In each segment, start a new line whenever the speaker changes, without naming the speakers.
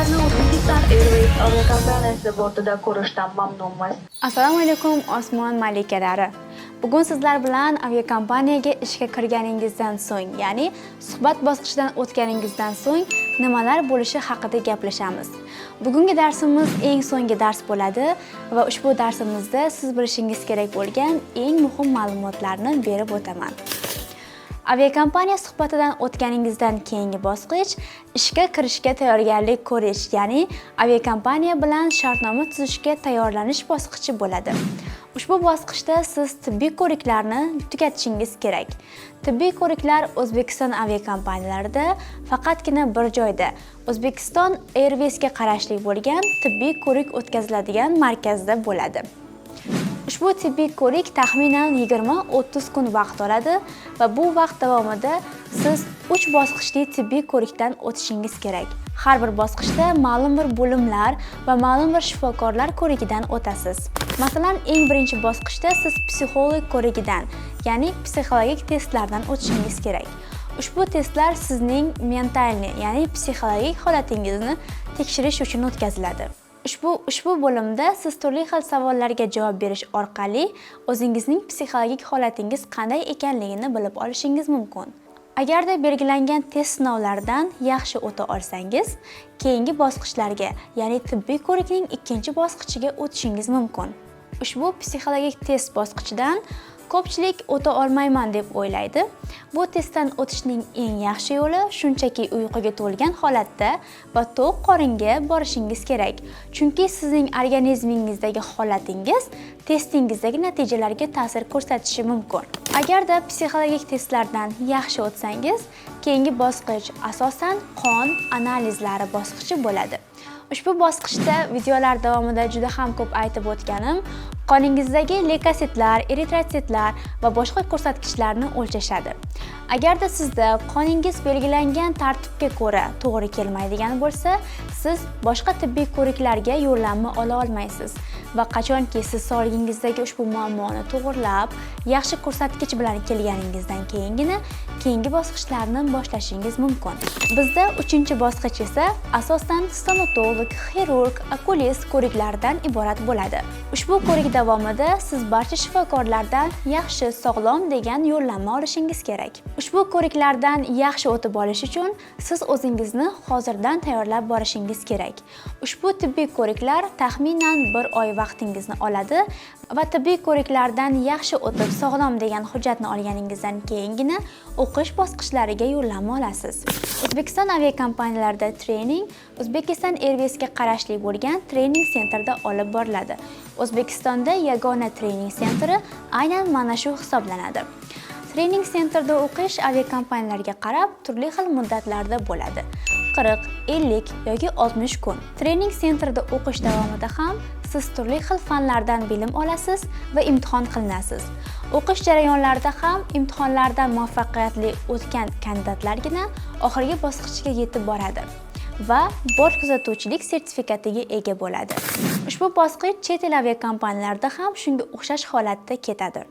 Sizlarni Uzbekistan Airways aviakompaniyasi bortida ko'rishdan mamnunmiz.
Assalomu alaykum osmon malikalari. Bugun sizlar bilan aviakompaniyaga ishga kirganingizdan so'ng, ya'ni suhbat bosqichidan o'tganingizdan so'ng nimalar bo'lishi haqida gaplashamiz. Bugungi darsimiz eng so'nggi dars bo'ladi va ushbu darsimizda siz bilishingiz kerak bo'lgan eng muhim ma'lumotlarni berib o'taman. Aviakompaniya suhbatidan o'tganingizdan keyingi bosqich ishga kirishga tayyorgarlik ko'rish, ya'ni aviakompaniya bilan shartnoma tuzishga tayyorlanish bosqichi bo'ladi. Ushbu bosqichda siz tibbiy ko'riklarni tugatishingiz kerak. Tibbiy ko'riklar O'zbekiston aviakompaniyalarida faqatgina bir joyda, O'zbekiston Airwaysga qarashli bo'lgan tibbiy ko'rik o'tkaziladigan markazda bo'ladi. Ushbu tibbiy ko'rik taxminan 20-30 kun vaqt oladi va bu vaqt davomida siz 3 bosqichli tibbiy ko'rikdan o'tishingiz kerak. Har bir bosqichda ma'lum bir bo'limlar va ma'lum bir shifokorlar ko'rigidan o'tasiz. Masalan, eng birinchi bosqichda siz psixolog ko'rigidan, ya'ni psixologik testlardan o'tishingiz kerak. Ushbu testlar sizning mentalni, ya'ni psixologik holatingizni tekshirish uchun o'tkaziladi. Ushbu bo'limda siz turli xil savollarga javob berish orqali o'zingizning psixologik holatingiz qanday ekanligini bilib olishingiz mumkin. Agarda belgilangan test sinovlaridan yaxshi o'ta olsangiz, keyingi bosqichlarga, ya'ni tibbiy ko'rikning ikkinchi bosqichiga o'tishingiz mumkin. Ushbu psixologik test bosqichidan ko'pchilik o'ta olmayman deb o'ylaydi. Bu testdan o'tishning eng yaxshi yo'li shunchaki uyquga to'lgan holatda va to'q qoringa borishingiz kerak. Chunki sizning organizmingizdagi holatingiz testingizdagi natijalarga ta'sir ko'rsatishi mumkin. Agarda psixologik testlardan yaxshi o'tsangiz, keyingi bosqich asosan qon analizlari bosqichi bo'ladi. Ushbu bosqichda videolar davomida juda ham ko'p aytib o'tganim, qoningizdagi leykositlar, eritrotsitlar va boshqa ko'rsatkichlarni o'lchashadi. Agarda sizda qoningiz belgilangan tartibga ko'ra to'g'ri kelmaydigan bo'lsa, siz boshqa tibbiy ko'riklarga yo'llanma ola olmaysiz va qachonki siz sog'lig'ingizdagi ushbu muammoni to'g'rilab, yaxshi ko'rsatkich bilan kelganingizdan keyingi bosqichlarni boshlashingiz mumkin. Bizda 3-bosqich esa asosan stomatolog, xirurg, okulist ko'riklaridan iborat bo'ladi. Ushbu ko'rik davomida siz barcha shifokorlardan yaxshi, sog'lom degan yo'llanma olishingiz kerak. Ushbu ko'riklardan yaxshi o'tib olish uchun siz o'zingizni hozirdan tayyorlab borishingiz kerak. Ushbu tibbiy ko'riklar taxminan 1 oy vaqtingizni oladi va tibbiy ko'riklardan yaxshi o'tib, sog'lom degan hujjatni olganingizdan keyingina o'qish bosqichlariga yo'llanma olasiz. O'zbekiston aviakompaniyalarida trening Uzbekistan Airwaysga qarashli bo'lgan trening sentrda olib boriladi. O'zbekistonda yagona trening sentri aynan mana shu hisoblanadi. Trening sentrda o'qish aviakompaniyalarga qarab turli xil muddatlarda bo'ladi. 40, 50 yoki 60 kun. Trening sentrda o'qish davomida ham siz turli xil fanlardan bilim olasiz va imtihon qilinasiz. O'qish jarayonlarida ham imtihonlardan muvaffaqiyatli o'tgan kandidatlargina oxirgi bosqichga yetib boradi va bort kuzatuvchilik sertifikatiga ega bo'ladi. Ushbu bosqich chet el aviakompaniyalarida ham shunga o'xshash holatda ketadi.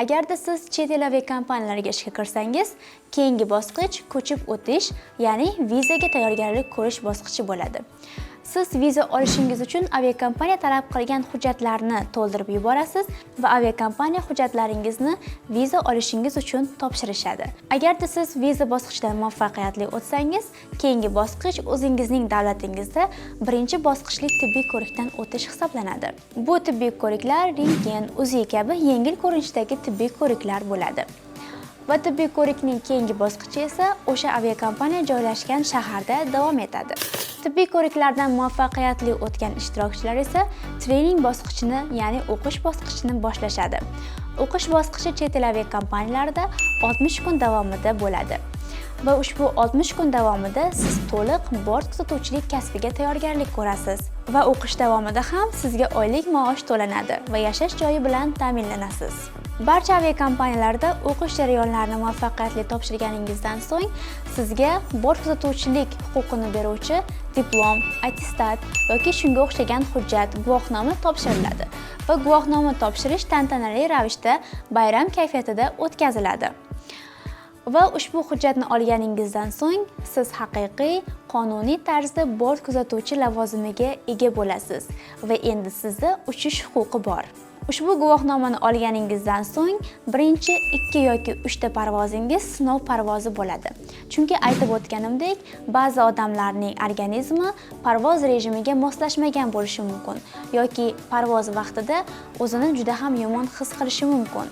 Agarda siz chet el aviakompaniyalariga ishga kirsangiz, keyingi bosqich ko'chib o'tish, ya'ni vizaga tayyorgarlik ko'rish bosqichi bo'ladi. Siz viza olishingiz uchun aviakompaniya talab qilgan hujjatlarni to'ldirib yuborasiz va aviakompaniya hujjatlaringizni viza olishingiz uchun topshirishadi. Agarda siz viza bosqichidan muvaffaqiyatli o'tsangiz, keyingi bosqich o'zingizning davlatingizda birinchi bosqichli tibbiy ko'rikdan o'tish hisoblanadi. Bu tibbiy ko'riklar rentgen, UZI kabi yengil ko'rinishdagi tibbiy ko'riklar bo'ladi. Va tibbiy ko'rikning keyingi bosqichi esa o'sha aviakompaniya joylashgan shaharda davom etadi. Tibbiy ko'riklardan muvaffaqiyatli o'tgan ishtirokchilar esa trening bosqichini, ya'ni o'qish bosqichini boshlashadi. O'qish bosqichi chet el aviakompaniyalarida 60 kun davomida bo'ladi. Va ushbu 60 kun davomida siz to'liq bort kuzatuvchilik kasbiga tayyorgarlik ko'rasiz. Va o'qish davomida ham sizga oylik maosh to'lanadi va yashash joyi bilan ta'minlanasiz. Barcha aviakompaniyalarda o'qish jarayonlarini muvaffaqiyatli topshirganingizdan so'ng sizga bort kuzatuvchilik huquqini beruvchi diplom, attestat yoki shunga o'xshagan hujjat, guvohnoma topshiriladi va guvohnoma topshirish tantanali ravishda bayram kayfiyatida o'tkaziladi. Va ushbu hujjatni olganingizdan so'ng siz haqiqiy qonuniy tarzda bort kuzatuvchi lavozimiga ega bo'lasiz va endi sizda uchish huquqi bor. Ushbu guvohnomani olganingizdan so'ng birinchi 2 yoki 3 ta parvozingiz sinov parvozi bo'ladi. Chunki aytib o'tganimdek, ba'zi odamlarning organizmi parvoz rejimiga moslashmagan bo'lishi mumkin yoki parvoz vaqtida o'zini juda ham yomon his qilishi mumkin.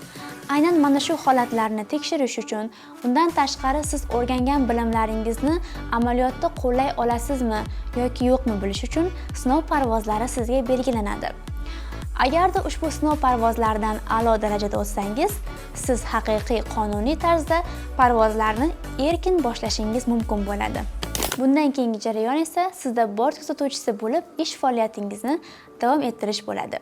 Aynan mana shu holatlarni tekshirish uchun, undan tashqari siz o'rgangan bilimlaringizni amaliyotda qo'llay olasizmi yoki yo'qmi bilish uchun sinov parvozlari sizga belgilanadi. Agarda ushbu sinov parvozlaridan a'lo darajada o'tsangiz, siz haqiqiy qonuniy tarzda parvozlarni erkin boshlashingiz mumkin bo'ladi. Bundan keyingi jarayon esa sizda bort kuzatuvchisi bo'lib ish faoliyatingizni davom ettirish bo'ladi.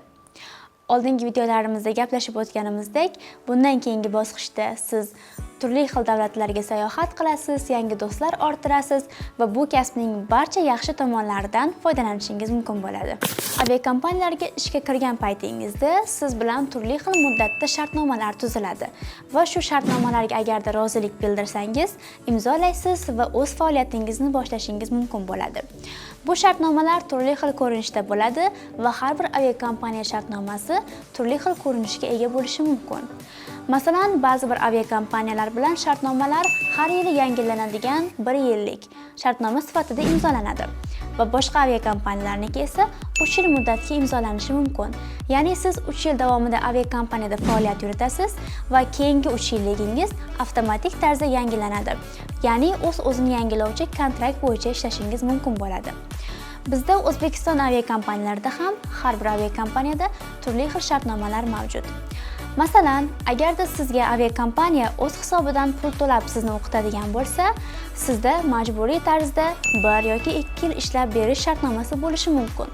Oldingi videolarimizda gaplashib o'tganimizdek, bundan keyingi bosqichda siz turli xil davlatlarga sayohat qilasiz, yangi do'stlar orttirasiz va bu kasbning barcha yaxshi tomonlaridan foydalanishingiz mumkin bo'ladi. Aviakompaniyalarga ishga kirgan paytingizda siz bilan turli xil muddatda shartnomalar tuziladi va shu shartnomalarga agarda rozilik bildirsangiz, imzolaysiz va o'z faoliyatingizni boshlashingiz mumkin bo'ladi. Bu shartnomalar turli xil ko'rinishda bo'ladi va har bir aviakompaniya shartnomasi turli xil ko'rinishga ega bo'lishi mumkin. Masalan, ba'zi bir aviakompaniyalar bilan shartnomalar har yili yangilanadigan 1 yillik shartnoma sifatida imzolanadi va boshqa aviakompaniyalarniki esa 3 yil muddatga imzolanishi mumkin. Ya'ni siz 3 yil davomida aviakompaniyada faoliyat yuritasiz va keyingi 3 yilligingiz avtomatik tarzda yangilanadi. Ya'ni o'z-o'zini yangilovchi kontrakt bo'yicha ishlashingiz mumkin bo'ladi. Bizda O'zbekiston aviakompaniyalarida ham har bir aviakompaniyada turli xil shartnomalar mavjud. Masalan, agarda sizga aviakompaniya o'z hisobidan pul to'lab sizni o'qitadigan bo'lsa, sizda majburiy tarzda 1 yoki 2 yil ishlab berish shartnomasi bo'lishi mumkin.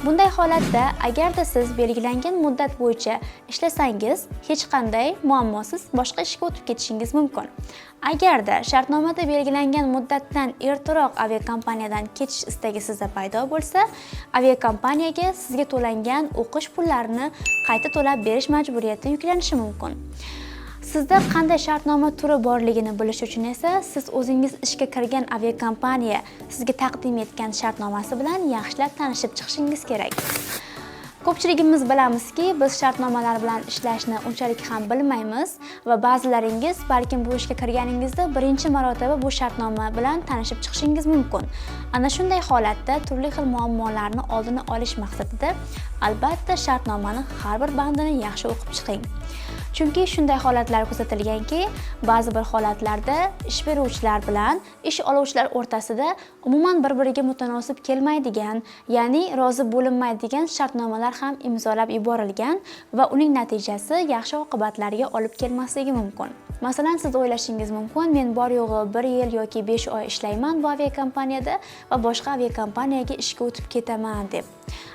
Bunday holatda agarda siz belgilangan muddat bo'yicha ishlasangiz, hech qanday muammosiz boshqa ishga o'tib ketishingiz mumkin. Agarda shartnomada belgilangan muddatdan ertaroq aviakompaniyadan ketish istagi sizda paydo bo'lsa, aviakompaniyaga sizga to'langan o'qish pullarini qayta to'lab berish majburiyati yuklanishi mumkin. Sizda qanday shartnoma turi borligini bilish uchun esa siz o'zingiz ishga kirgan aviakompaniya sizga taqdim etgan shartnomasi bilan yaxshilab tanishib chiqishingiz kerak. Ko'pchiligimiz bilamizki, biz shartnomalar bilan ishlashni unchalik ham bilmaymiz va ba'zilaringiz balkim bu ishga kirganingizda birinchi marotaba bu shartnoma bilan tanishib chiqishingiz mumkin. Ana shunday holatda turli xil muammolarni oldini olish maqsadida albatta shartnomani har bir bandini yaxshi o'qib chiqing. Chunki shunday holatlar kuzatilganki, ba'zi bir holatlarda ish beruvchilar bilan ish oluvchilar o'rtasida umuman bir-biriga mutanosib kelmaydigan, ya'ni rozi bo'linmaydigan shartnomalar ham imzolab yuborilgan va uning natijasi yaxshi oqibatlarga olib kelmasligi mumkin. Masalan, siz o'ylashingiz mumkin, men bor yo'g'i 1 yil yoki 5 oy ishlayman bu aviakompaniyada va boshqa aviakompaniyaga ishga o'tib ketaman deb.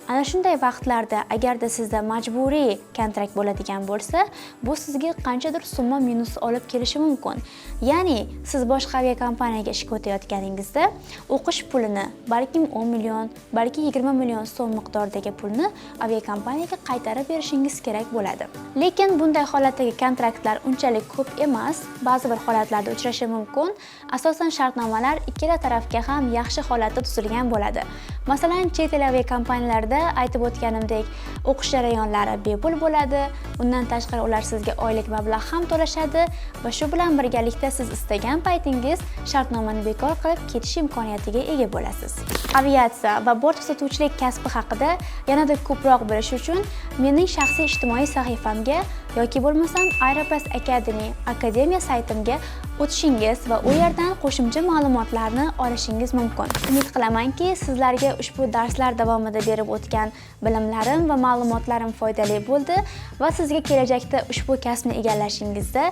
Ana shunday vaqtlarda agarda sizda majburiy kontrakt bo'ladigan bo'lsa, bu sizga qanchadir summa minus olib kelishi mumkin. Ya'ni siz boshqa aviakompaniyaga ishga o'tayotganingizda o'qish pulini, balkim 10 million, balki 20 million so'm miqdoridagi pulni aviakompaniyaga qaytarib berishingiz kerak bo'ladi. Lekin bunday holatdagi kontraktlar unchalik ko'p emas, ba'zi bir holatlarda uchrashi mumkin. Asosan shartnomalar ikkala tarafga ham yaxshi holatda tuzilgan bo'ladi. Masalan, chet el aviakompaniyalarida aytib o'tganimdek, o'qish jarayonlari bepul bo'ladi. Undan tashqari ular sizga oylik mablag' ham to'lashadi va shu bilan birgalikda siz istagan paytingiz shartnomani bekor qilib ketish imkoniyatiga ega bo'lasiz. Aviatsiya va bort kuzatuvchilik kasbi haqida yanada ko'proq bilish uchun mening shaxsiy ijtimoiy sahifamga yoki bo'lmasam Aeropass Academy akademiya saytimga o'tishingiz va u yerdan qo'shimcha ma'lumotlarni olishingiz mumkin. Umid qilamanki, sizlarga ushbu darslar davomida berib o'tgan bilimlarim va ma'lumotlarim foydali bo'ldi va sizga kelajakda ushbu kasbni egallashingizda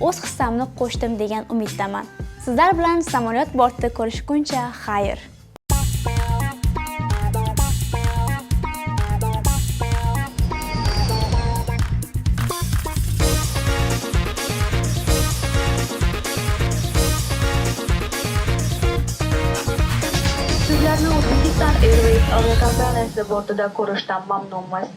o'z hissamni qo'shdim degan umiddaman. Sizlar bilan samolyot bortida ko'rishguncha xayr.
Sizlarni Uzbekistan Airways aviakompaniyasi bortida ko'rishdan mamnunmiz.